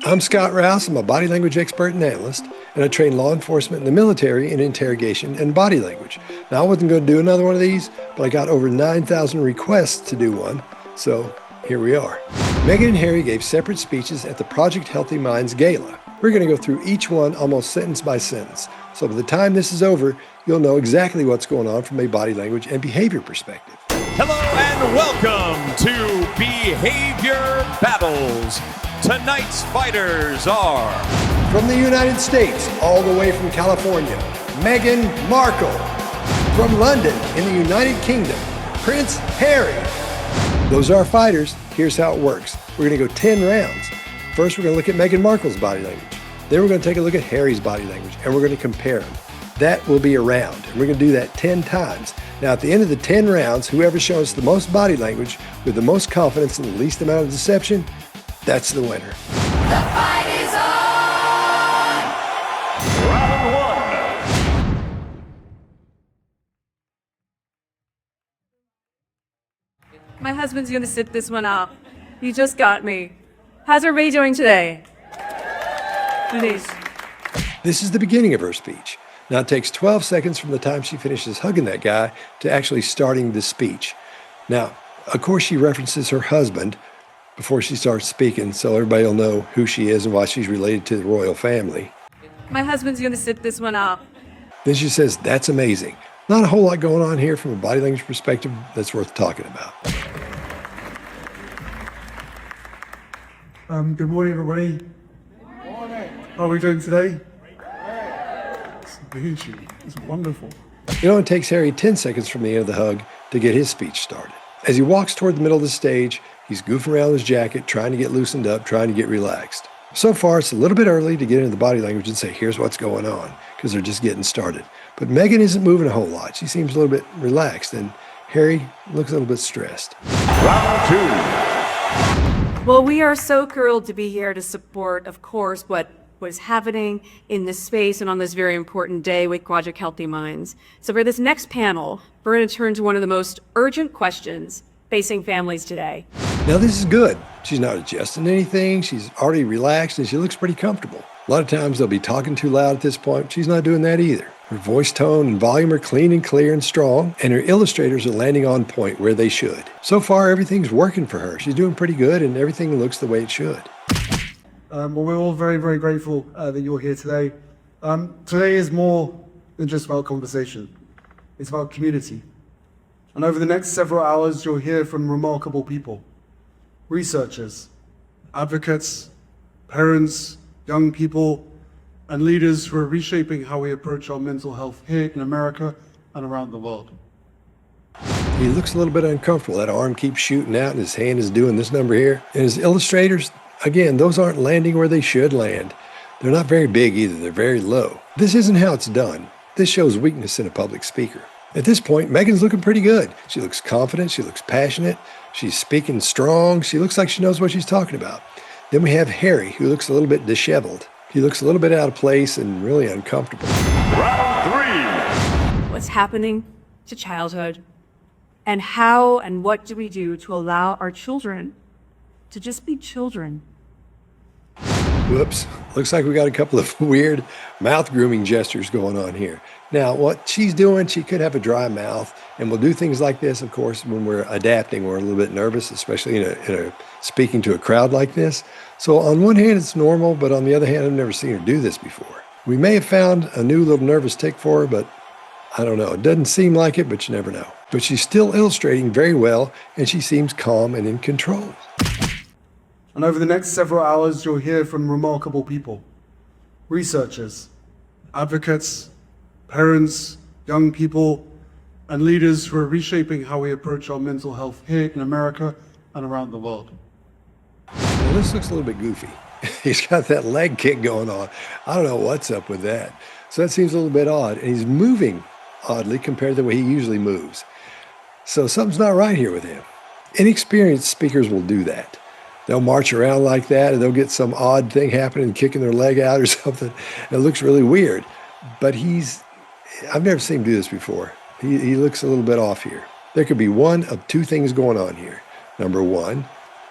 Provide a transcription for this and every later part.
I'm Scott Rouse. I'm a body language expert and analyst, and I train law enforcement and the military in interrogation and body language. Now, I wasn't going to do another one of these, but I got over 9,000 requests to do one, so here we are. Meghan and Harry gave separate speeches at the Project Healthy Minds Gala. We're going to go through each one almost sentence by sentence, so by the time this is over, you'll know exactly what's going on from a body language and behavior perspective. Hello and welcome to Behavior Battles. Tonight's fighters are... From the United States, all the way from California, Meghan Markle. From London, in the United Kingdom, Prince Harry. Those are our fighters. Here's how it works. We're going to go 10 rounds. First, we're going to look at Meghan Markle's body language. Then we're going to take a look at Harry's body language, and we're going to compare them. That will be a round, and we're going to do that 10 times. Now, at the end of the 10 rounds, whoever shows the most body language with the most confidence and the least amount of deception, that's the winner. The fight is on! Round one. My husband's gonna sit this one out. You just got me. How's everybody doing today? Please. This is the beginning of her speech. Now, it takes 12 seconds from the time she finishes hugging that guy to actually starting the speech. Now, of course, she references her husband before she starts speaking, so everybody will know who she is and why she's related to the royal family. My husband's gonna sit this one out. Then she says, "That's amazing." Not a whole lot going on here from a body language perspective that's worth talking about. Good morning, everybody. Good morning. How are we doing today? It's good to meet you. It's wonderful. It only takes Harry 10 seconds from the end of the hug to get his speech started. As he walks toward the middle of the stage, he's goofing around with his jacket, trying to get loosened up, trying to get relaxed. So far, it's a little bit early to get into the body language and say, here's what's going on, because they're just getting started. But Meghan isn't moving a whole lot. She seems a little bit relaxed, and Harry looks a little bit stressed. Round two. Well, we are so thrilled to be here to support, of course, what was happening in this space and on this very important day with Project Healthy Minds. So for this next panel, we're going to turn to one of the most urgent questions facing families today. Now, this is good. She's not adjusting anything. She's already relaxed, and she looks pretty comfortable. A lot of times they'll be talking too loud at this point. She's not doing that either. Her voice tone and volume are clean and clear and strong, and her illustrators are landing on point where they should. So far, everything's working for her. She's doing pretty good, and everything looks the way it should. Well, we're all very, very grateful that you're here today. Today is more than just about conversation. It's about community. And over the next several hours, you'll hear from remarkable people. Researchers, advocates, parents, young people, and leaders who are reshaping how we approach our mental health here in America and around the world. He looks a little bit uncomfortable. That arm keeps shooting out, and his hand is doing this number here. And his illustrators, again, those aren't landing where they should land. They're not very big either. They're very low. This isn't how it's done. This shows weakness in a public speaker. At this point, Meghan's looking pretty good. She looks confident. She looks passionate. She's speaking strong. She looks like she knows what she's talking about. Then we have Harry, who looks a little bit disheveled. He looks a little bit out of place and really uncomfortable. Round three. What's happening to childhood? And how and what do we do to allow our children to just be children? Whoops. Looks like we got a couple of weird mouth grooming gestures going on here. Now, what she's doing, she could have a dry mouth, and we'll do things like this, of course, when we're adapting. We're a little bit nervous, especially in a speaking to a crowd like this. So on one hand, it's normal, but on the other hand, I've never seen her do this before. We may have found a new little nervous tick for her, but I don't know. It doesn't seem like it, but you never know. But she's still illustrating very well, and she seems calm and in control. And over the next several hours, you'll hear from remarkable people. Researchers, advocates, parents, young people, and leaders who are reshaping how we approach our mental health here in America and around the world. Now, this looks a little bit goofy. He's got that leg kick going on. I don't know what's up with that. So that seems a little bit odd. And he's moving oddly compared to the way he usually moves. So something's not right here with him. Inexperienced speakers will do that. They'll march around like that, and they'll get some odd thing happening, kicking their leg out or something. It looks really weird. But I've never seen him do this before. He looks a little bit off here. There could be one of two things going on here. Number one,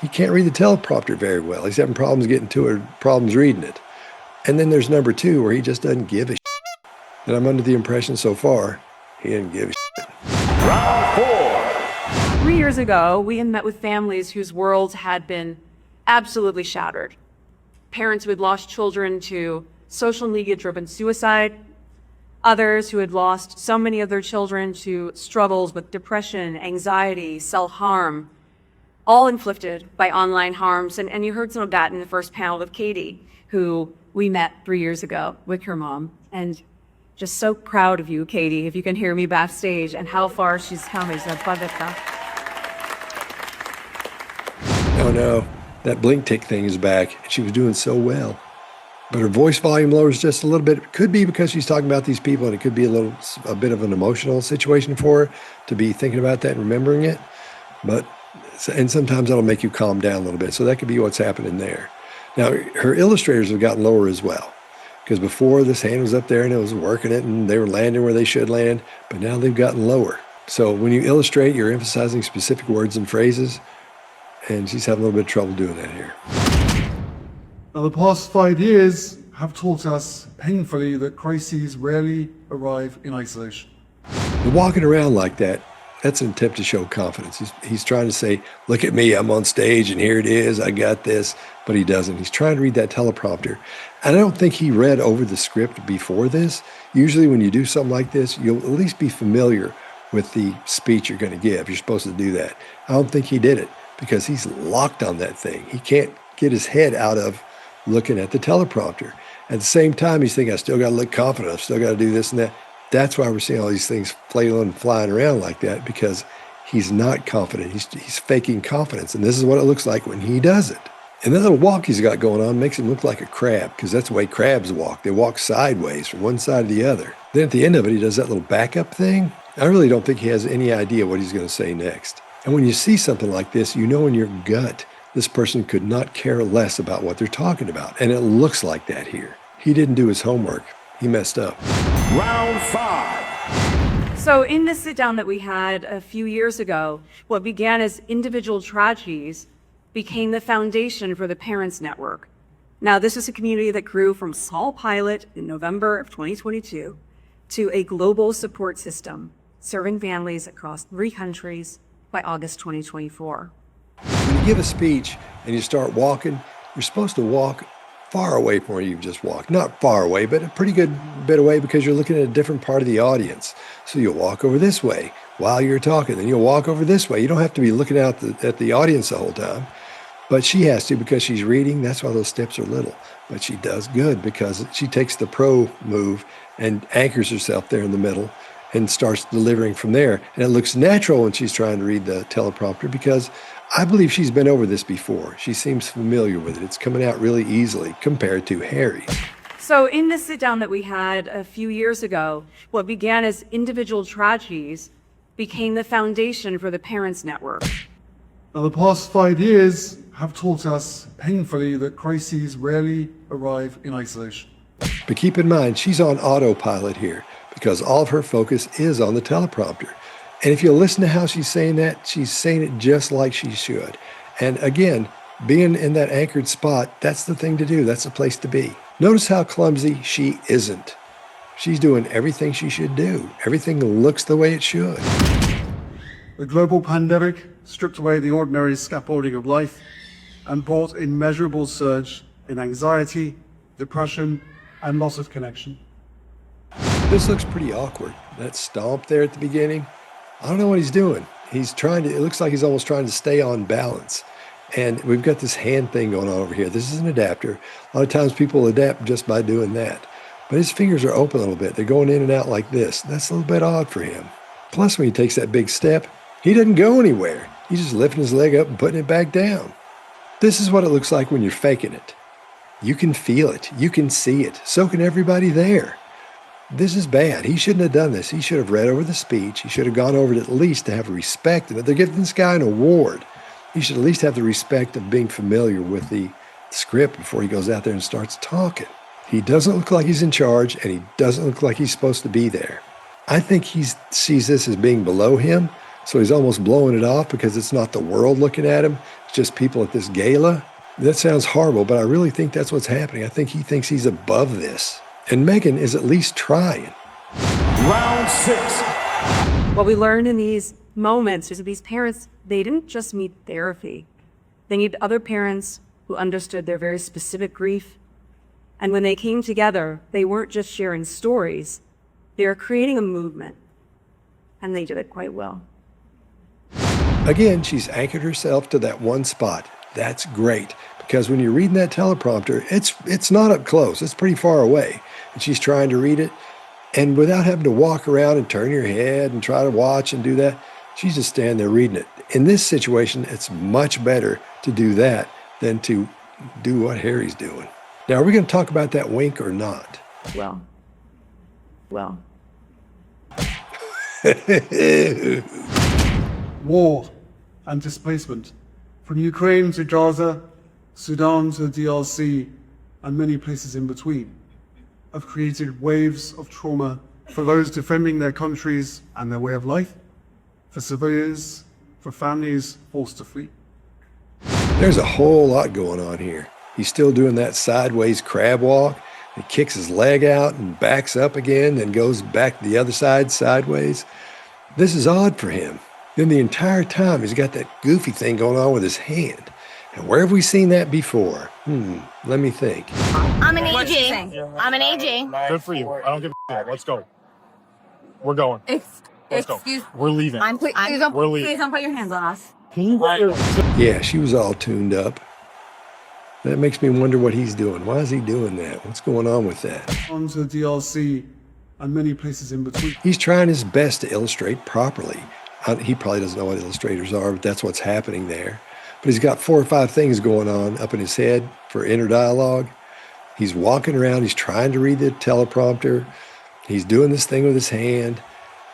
He can't read the teleprompter very well. He's having problems getting to it, problems reading it. And then there's number 2, where he just doesn't give a shit. And I'm under the impression so far, he didn't give a shit. Round 4. 3 years ago, we had met with families whose worlds had been absolutely shattered. Parents who had lost children to social media-driven suicide, others who had lost so many of their children to struggles with depression, anxiety, self-harm, all inflicted by online harms. And you heard some of that in the first panel with Katie, who we met 3 years ago with her mom. And just so proud of you, Katie, if you can hear me backstage, and how far she's come. Oh no, that blink tick thing is back. And she was doing so well. But her voice volume lowers just a little bit. It could be because she's talking about these people, and it could be a bit of an emotional situation for her to be thinking about that and remembering it. And sometimes that'll make you calm down a little bit. So that could be what's happening there. Now, her illustrators have gotten lower as well, because before this hand was up there and it was working it and they were landing where they should land, but now they've gotten lower. So when you illustrate, you're emphasizing specific words and phrases, and she's having a little bit of trouble doing that here. Now, the past 5 years have taught us painfully that crises rarely arrive in isolation. And walking around like that, that's an attempt to show confidence. He's trying to say, look at me, I'm on stage and here it is, I got this, but he doesn't. He's trying to read that teleprompter. And I don't think he read over the script before this. Usually when you do something like this, you'll at least be familiar with the speech you're going to give. You're supposed to do that. I don't think he did it because he's locked on that thing. He can't get his head out of looking at the teleprompter. At the same time, he's thinking, I still got to look confident. I've still got to do this and that. That's why we're seeing all these things flailing and flying around like that, because he's not confident. He's faking confidence. And this is what it looks like when he does it. And that little walk he's got going on makes him look like a crab, because that's the way crabs walk. They walk sideways from one side to the other. Then at the end of it, he does that little backup thing. I really don't think he has any idea what he's going to say next. And when you see something like this, you know in your gut, this person could not care less about what they're talking about. And it looks like that here. He didn't do his homework. He messed up. Round 5. So in the sit down that we had a few years ago, what began as individual tragedies became the foundation for the Parents Network. Now, this is a community that grew from small pilot in November of 2022 to a global support system serving families across 3 countries by August 2024. When you give a speech and you start walking, you're supposed to walk far away from where you've just walked. Not far away, but a pretty good bit away, because you're looking at a different part of the audience. So you'll walk over this way while you're talking, then you'll walk over this way. You don't have to be looking out at the audience the whole time, but she has to, because she's reading. That's why those steps are little. But she does good because she takes the pro move and anchors herself there in the middle and starts delivering from there. And it looks natural when she's trying to read the teleprompter, because I believe she's been over this before. She seems familiar with it. It's coming out really easily compared to Harry. So in the sit down that we had a few years ago, what began as individual tragedies became the foundation for the Parents Network. Now, the past 5 years have taught us painfully that crises rarely arrive in isolation. But keep in mind, she's on autopilot here, because all of her focus is on the teleprompter. And if you listen to how she's saying that, she's saying it just like she should. And again, being in that anchored spot, that's the thing to do. That's the place to be. Notice how clumsy she isn't. She's doing everything she should do. Everything looks the way it should. The global pandemic stripped away the ordinary scaffolding of life and brought an immeasurable surge in anxiety, depression, and loss of connection. This looks pretty awkward. That stomp there at the beginning, I don't know what he's doing. It looks like he's almost trying to stay on balance. And we've got this hand thing going on over here. This is an adapter. A lot of times people adapt just by doing that. But his fingers are open a little bit. They're going in and out like this. That's a little bit odd for him. Plus, when he takes that big step, he doesn't go anywhere. He's just lifting his leg up and putting it back down. This is what it looks like when you're faking it. You can feel it. You can see it. So can everybody there. This is bad. He shouldn't have done this. He should have read over the speech. He should have gone over it at least to have respect. And if they're giving this guy an award, he should at least have the respect of being familiar with the script before he goes out there and starts talking. He doesn't look like he's in charge, and he doesn't look like he's supposed to be there. I think he sees this as being below him, So he's almost blowing it off because it's not the world looking at him. It's just people at this gala. That sounds horrible, but I really think that's what's happening. I think he thinks he's above this. And Meghan is at least trying. Round 6. What we learned in these moments is that these parents, they didn't just need therapy. They needed other parents who understood their very specific grief. And when they came together, they weren't just sharing stories, they were creating a movement. And they did it quite well. Again, she's anchored herself to that one spot. That's great, because when you're reading that teleprompter, it's not up close. It's pretty far away. And she's trying to read it. And without having to walk around and turn your head and try to watch and do that, she's just standing there reading it. In this situation, it's much better to do that than to do what Harry's doing. Now, are we going to talk about that wink or not? Well. War and displacement, from Ukraine to Gaza, Sudan to the DRC, and many places in between, have created waves of trauma for those defending their countries and their way of life, for civilians, for families forced to flee. There's a whole lot going on here. He's still doing that sideways crab walk. He kicks his leg out and backs up again, then goes back to the other side sideways. This is odd for him. Then the entire time he's got that goofy thing going on with his hand. And where have we seen that before? Let me think. I'm an AG. I'm an AG. Good for you. I don't give a shit. Let's go. We're going. Let's go. We're leaving. Please don't put your hands on us. Yeah, she was all tuned up. That makes me wonder what he's doing. Why is he doing that? What's going on with that? On to the DRC and many places in between. He's trying his best to illustrate properly. He probably doesn't know what illustrators are, but that's what's happening there. But he's got 4 or 5 things going on up in his head for inner dialogue. He's walking around. He's trying to read the teleprompter. He's doing this thing with his hand.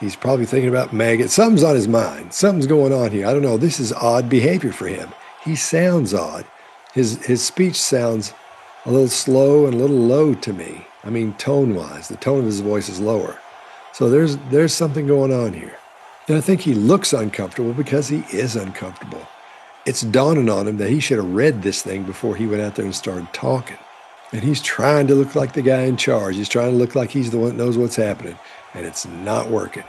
He's probably thinking about Meghan. Something's on his mind. Something's going on here. I don't know. This is odd behavior for him. He sounds odd. His speech sounds a little slow and a little low to me. I mean, tone-wise, the tone of his voice is lower. So there's something going on here. And I think he looks uncomfortable because he is uncomfortable. It's dawning on him that he should have read this thing before he went out there and started talking. And he's trying to look like the guy in charge. He's trying to look like he's the one that knows what's happening. And it's not working.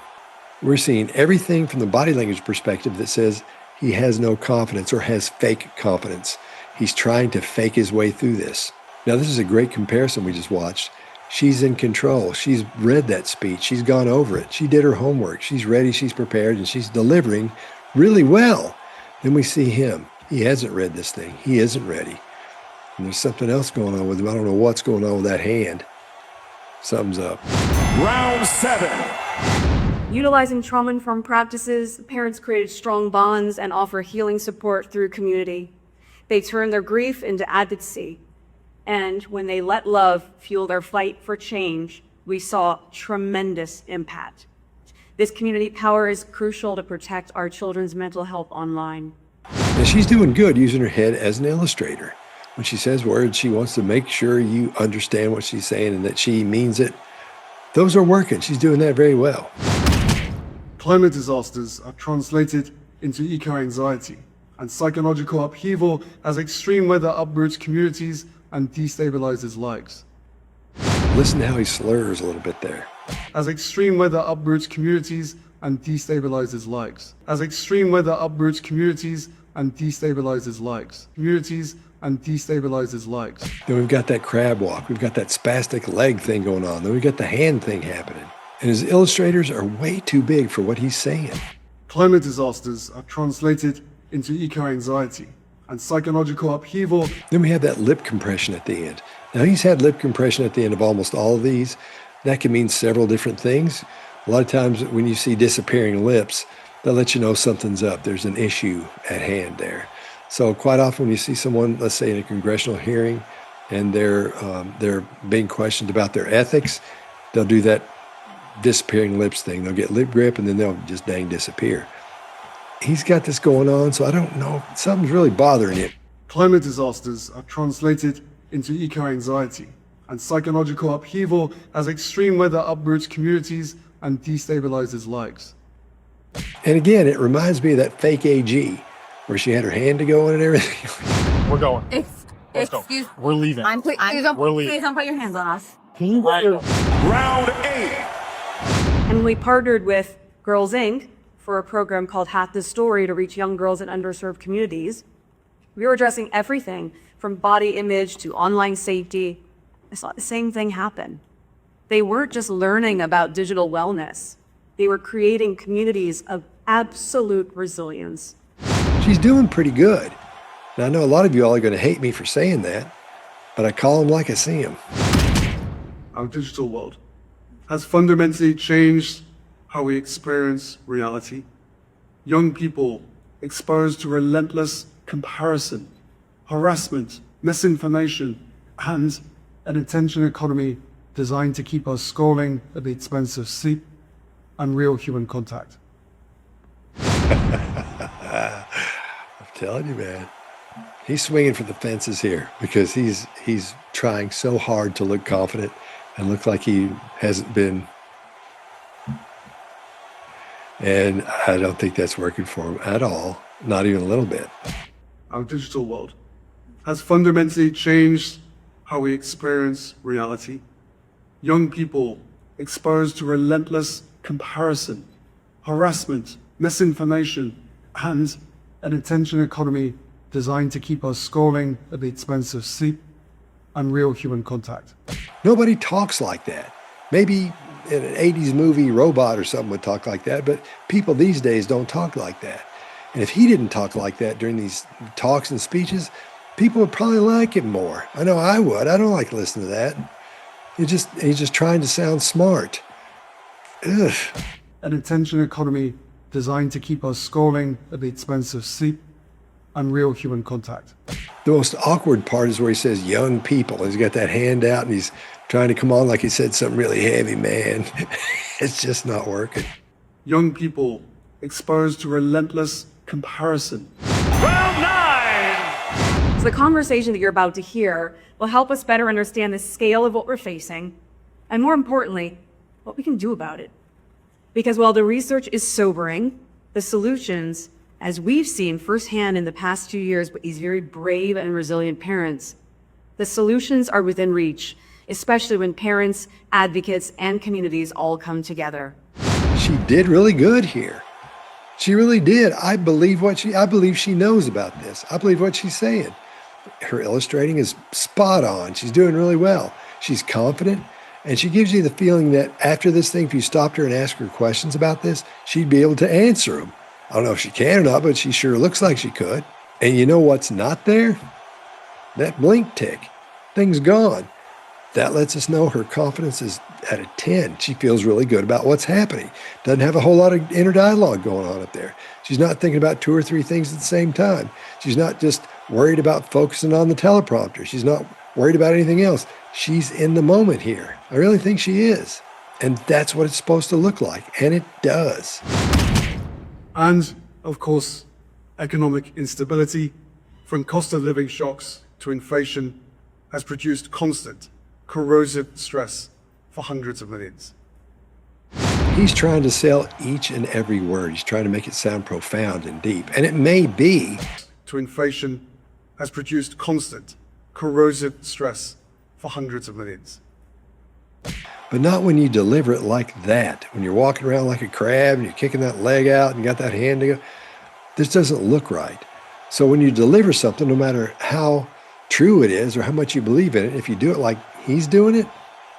We're seeing everything from the body language perspective that says he has no confidence or has fake confidence. He's trying to fake his way through this. Now, this is a great comparison we just watched. She's in control. She's read that speech. She's gone over it. She did her homework. She's ready. She's prepared. And she's delivering really well. Then we see him. He hasn't read this thing. He isn't ready. And there's something else going on with him. I don't know what's going on with that hand. Something's up. Round 7. Utilizing trauma-informed practices, parents created strong bonds and offer healing support through community. They turn their grief into advocacy. And when they let love fuel their fight for change, we saw tremendous impact. This community power is crucial to protect our children's mental health online. Now, she's doing good using her head as an illustrator. When she says words, she wants to make sure you understand what she's saying and that she means it. Those are working. She's doing that very well. Climate disasters are translated into eco-anxiety and psychological upheaval as extreme weather uproots communities and destabilizes lives. Listen to how he slurs a little bit there. As extreme weather uproots communities and destabilizes lives. As extreme weather uproots communities and destabilizes lives. Communities and destabilizes lives. Then we've got that crab walk. We've got that spastic leg thing going on. Then we've got the hand thing happening. And his illustrators are way too big for what he's saying. Climate disasters are translated into eco-anxiety and psychological upheaval. Then we have that lip compression at the end. Now, he's had lip compression at the end of almost all of these. That can mean several different things. A lot of times when you see disappearing lips, that lets you know something's up. There's an issue at hand there. So quite often when you see someone, let's say in a congressional hearing, and they're being questioned about their ethics, they'll do that disappearing lips thing. They'll get lip grip and then they'll just dang disappear. He's got this going on, so I don't know. Something's really bothering him. Climate disasters are translated into eco-anxiety and psychological upheaval as extreme weather uproots communities and destabilizes lives. And again, it reminds me of that fake AG where she had her hand to go in and everything. We're going. Let's go. Excuse. We're leaving. Please don't put your hands on us. Round 8. And we partnered with Girls Inc. for a program called Half the Story to reach young girls in underserved communities. We were addressing everything from body image to online safety. I saw the same thing happen. They weren't just learning about digital wellness. They were creating communities of absolute resilience. She's doing pretty good. Now, I know a lot of you all are going to hate me for saying that, but I call them like I see them. Our digital world has fundamentally changed how we experience reality. Young people exposed to relentless comparison, harassment, misinformation, and an attention economy designed to keep us scrolling at the expense of sleep and real human contact. I'm telling you, man, he's swinging for the fences here because he's trying so hard to look confident and look like he hasn't been. And I don't think that's working for him at all, not even a little bit. Our digital world has fundamentally changed how we experience reality. Young people exposed to relentless comparison, harassment, misinformation, and an attention economy designed to keep us scrolling at the expense of sleep and real human contact. Nobody talks like that. Maybe in an 80s movie, Robot or something would talk like that, but people these days don't talk like that. And if he didn't talk like that during these talks and speeches, people would probably like him more. I know I would. I don't like listening to that. He's just trying to sound smart. Ugh. An attention economy designed to keep us scrolling at the expense of sleep and real human contact. The most awkward part is where he says young people. He's got that hand out and he's trying to come on like he said something really heavy, man. It's just not working. Young people exposed to relentless comparison. Round 9. So the conversation that you're about to hear will help us better understand the scale of what we're facing, and more importantly, what we can do about it. Because while the research is sobering, the solutions, as we've seen firsthand in the past 2 years with these very brave and resilient parents, the solutions are within reach, especially when parents, advocates, and communities all come together. She did really good here. She really did. I believe she knows about this. I believe what she's saying. Her illustrating is spot on. She's doing really well. She's confident, and she gives you the feeling that after this thing, if you stopped her and asked her questions about this, she'd be able to answer them. I don't know if she can or not, but she sure looks like she could. And you know what's not there? That blink tick. Thing's gone. That lets us know her confidence is at a 10. She feels really good about what's happening. Doesn't have a whole lot of inner dialogue going on up there. She's not thinking about 2 or 3 things at the same time. She's not just worried about focusing on the teleprompter. She's not worried about anything else. She's in the moment here. I really think she is. And that's what it's supposed to look like. And it does. And, of course, economic instability, from cost of living shocks to inflation, has produced constant, corrosive stress for hundreds of millions. He's trying to sell each and every word. He's trying to make it sound profound and deep. And it may be. To inflation has produced constant, corrosive stress for hundreds of millions. But not when you deliver it like that. When you're walking around like a crab and you're kicking that leg out and you got that hand to go. This doesn't look right. So when you deliver something, no matter how true it is or how much you believe in it, if you do it like he's doing it,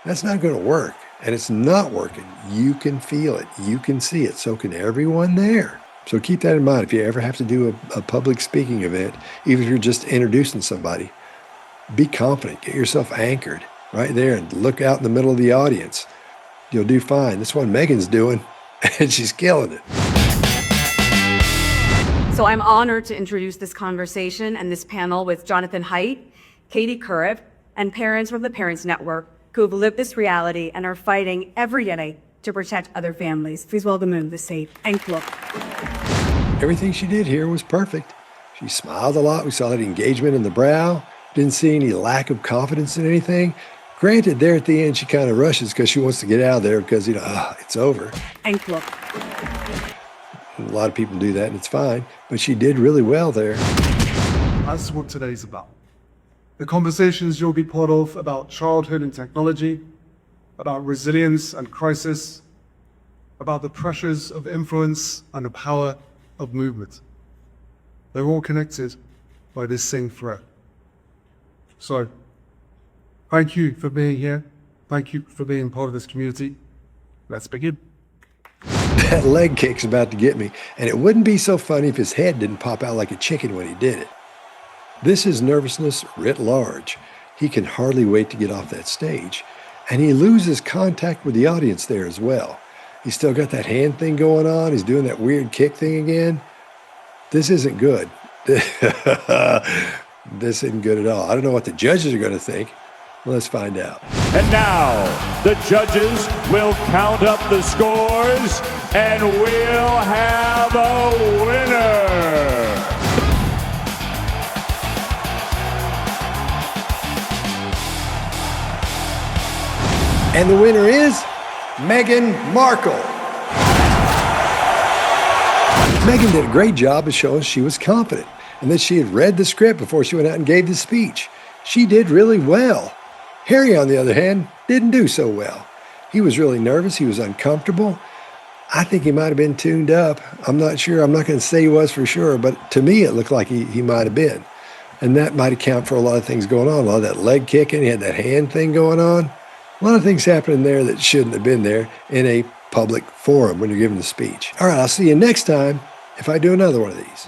that's not going to work. And it's not working. You can feel it. You can see it. So can everyone there. So keep that in mind if you ever have to do a public speaking event, even if you're just introducing somebody. Be confident. Get yourself anchored right there and look out in the middle of the audience. You'll do fine. That's what Meghan's doing, and she's killing it. So I'm honored to introduce this conversation and this panel with Jonathan Haidt, Katie Kuriv, and parents from the Parents Network who have lived this reality and are fighting every day to protect other families. Please welcome them to Safe and Look. Everything she did here was perfect. She smiled a lot. We saw that engagement in the brow. Didn't see any lack of confidence in anything. Granted, there at the end, she kind of rushes because she wants to get out of there because, it's over. And Look. and a lot of people do that, and it's fine. But she did really well there. That's what today's about. The conversations you'll be part of about childhood and technology, about resilience and crisis, about the pressures of influence and the power of movement. They're all connected by this same thread. So, thank you for being here. Thank you for being part of this community. Let's begin. That leg kick's about to get me, and it wouldn't be so funny if his head didn't pop out like a chicken when he did it. This is nervousness writ large. He can hardly wait to get off that stage, and he loses contact with the audience there as well. He's still got that hand thing going on. He's doing that weird kick thing again. This isn't good. This isn't good at all. I don't know what the judges are going to think. Let's find out. And now, the judges will count up the scores, and we'll have a winner. And the winner is Meghan Markle. Meghan did a great job of showing she was confident and that she had read the script before she went out and gave the speech. She did really well. Harry, on the other hand, didn't do so well. He was really nervous. He was uncomfortable. I think he might have been tuned up. I'm not sure. I'm not going to say he was for sure, but to me it looked like he might have been. And that might account for a lot of things going on. A lot of that leg kicking. He had that hand thing going on. A lot of things happening there that shouldn't have been there in a public forum when you're giving a speech. All right, I'll see you next time if I do another one of these.